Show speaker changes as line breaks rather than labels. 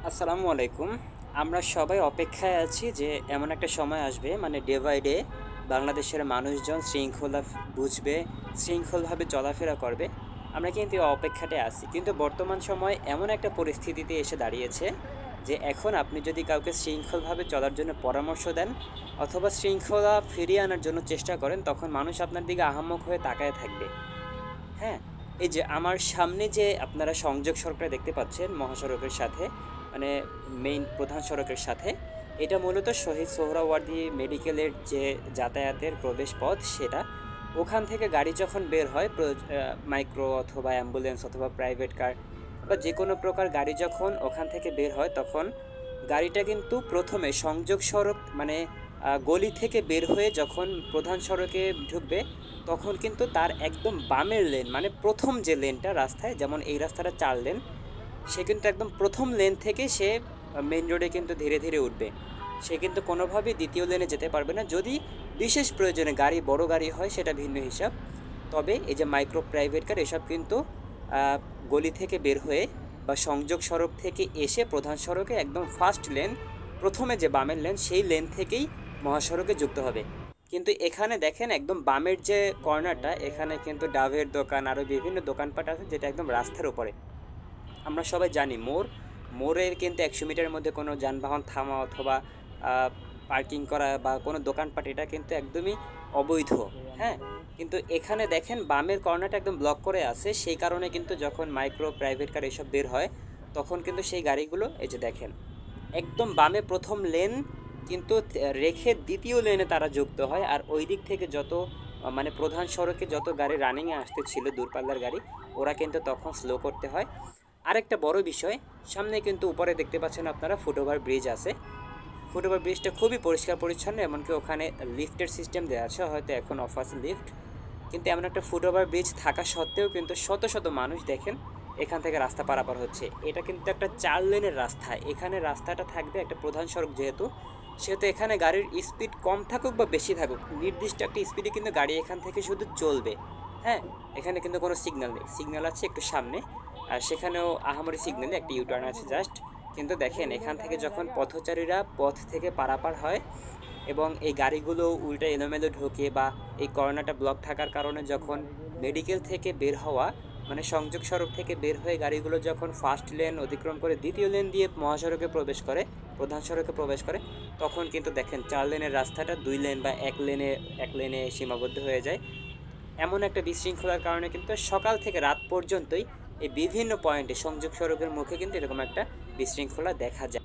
আসসালামু আলাইকুম। আমরা সবাই অপেক্ষায় আছি যে এমন একটা সময় আসবে মানে ডে বাই ডে বাংলাদেশের মানুষজন শৃঙ্খলা বুঝবে, শৃঙ্খলভাবে চলাফেরা করবে। আমরা কিন্তু এই অপেক্ষাটায় আছি। কিন্তু বর্তমান সময়ে এমন একটা পরিস্থিতিতে এসে দাঁড়িয়েছে যে এখন আপনি যদি কাউকে শৃঙ্খলভাবে চলার জন্য পরামর্শ দেন অথবা শৃঙ্খলা ফিরিয়ে আনার জন্য চেষ্টা করেন, তখন মানুষ আপনার দিকে আহাম্মক হয়ে তাকায় থাকবে। হ্যাঁ, এই যে আমার সামনে যে আপনারা সংযোগ সড়কটা দেখতে পাচ্ছেন মহাসড়কের সাথে, মানে মেইন প্রধান সড়কের সাথে, এটা মূলত শহীদ সোহরাওয়ার্দী মেডিকেলের যে যাতায়াতের প্রবেশ পথ সেটা। ওখান থেকে গাড়ি যখন বের হয় মাইক্রো অথবা অ্যাম্বুলেন্স অথবা প্রাইভেট কার বা যে কোনো প্রকার গাড়ি যখন ওখান থেকে বের হয় তখন গাড়িটা কিন্তু প্রথমে সংযোগ সড়ক মানে গলি থেকে বের হয়ে যখন প্রধান সড়কে ঢুকবে তখন কিন্তু তার একদম বামের লেন মানে প্রথম যে লেনটা রাস্তায়, যেমন এই রাস্তাটা 4 লেন, সে কিন্তু একদম প্রথম লেন থেকে সে মেইন রোডে কিন্তু ধীরে ধীরে উঠবে। সে কিন্তু কোনোভাবেই দ্বিতীয় লেনে যেতে পারবে না, যদি বিশেষ প্রয়োজনে গাড়ি বড় গাড়ি হয় সেটা ভিন্ন হিসাব। তবে এই যে মাইক্রো প্রাইভেট কার এসব কিন্তু আহ, গলি থেকে বের হয়ে বা সংযোগ সড়ক থেকে এসে প্রধান সড়কে একদম ফার্স্ট লেন, প্রথমে যে বামের লেন সেই লেন থেকেই মহাসড়কে যুক্ত হবে। কিন্তু এখানে দেখেন একদম বামের যে কর্নারটা, এখানে কিন্তু ডাবের দোকান আরও বিভিন্ন দোকানপাট আছে যেটা একদম রাস্তার উপরে। আমরা সবাই জানি মোড়ের কিন্তু 100 মিটারের মধ্যে কোনো যানবাহন থামা অথবা পার্কিং করা বা কোনো দোকানপাট এটা কিন্তু একদমই অবৈধ। হ্যাঁ, কিন্তু এখানে দেখেন বামের কর্নারটা একদম ব্লক করে আছে, সেই কারণে কিন্তু যখন মাইক্রো প্রাইভেট কার এসব বের হয় তখন কিন্তু সেই গাড়িগুলো এই যে দেখেন একদম বামে প্রথম লেন কিন্তু রেখে দ্বিতীয় লেনে তারা যুক্ত হয়। আর ওই দিক থেকে যত মানে প্রধান সড়কে যত গাড়ি রানিংয়ে আসতেছিল দূরপাল্লার গাড়ি, ওরা কিন্তু তখন স্লো করতে হয়। আরেকটা বড় বিষয়, সামনে কিন্তু উপরে দেখতে পাচ্ছেন আপনারা ফুটওভার ব্রিজ আছে। ফুটওভার ব্রিজটা খুবই পরিষ্কার পরিচ্ছন্ন, এমনকি ওখানে লিফটের সিস্টেম দেওয়া আছে, হয়তো এখন অফ আছে লিফট। কিন্তু এমন একটা ফুটওভার ব্রিজ থাকা সত্ত্বেও কিন্তু শত শত মানুষ দেখেন এখান থেকে রাস্তা পারাপার হচ্ছে। এটা কিন্তু একটা 4 লেনের রাস্তা, এখানে রাস্তাটা থাকবে একটা প্রধান সড়ক যেহেতু, সেহেতু এখানে গাড়ির স্পিড কম থাকুক বা বেশি থাকুক নির্দিষ্ট একটা স্পিডে কিন্তু গাড়ি এখান থেকে শুধু চলবে। হ্যাঁ, এখানে কিন্তু কোনো সিগন্যাল নেই, সিগন্যাল আছে একটু সামনে, আর সেখানেও আহামরি সিগন্যাল একটা ইউটার্ন আছে জাস্ট। কিন্তু দেখেন এখান থেকে যখন পথচারীরা পথ থেকে পারাপার হয় এবং এই গাড়িগুলো উল্টে এলোমেলো ঢোকে বা এই কর্নারটা ব্লক থাকার কারণে যখন মেডিকেল থেকে বের হওয়া মানে সংযোগ সড়ক থেকে বের হয়ে গাড়িগুলো যখন ফার্স্ট লেন অতিক্রম করে দ্বিতীয় লেন দিয়ে মহাসড়কে প্রবেশ করে, প্রধান সড়কে প্রবেশ করে, তখন কিন্তু দেখেন 4 লেনের রাস্তাটা 2 লেন বা এক লেনে সীমাবদ্ধ হয়ে যায়। এমন একটা বিশৃঙ্খলার কারণে কিন্তু সকাল থেকে রাত পর্যন্তই এই বিভিন্ন পয়েন্টে সংযোগ সড়কের মুখে কিন্তু এরকম একটা বিশৃঙ্খলা দেখা যায়।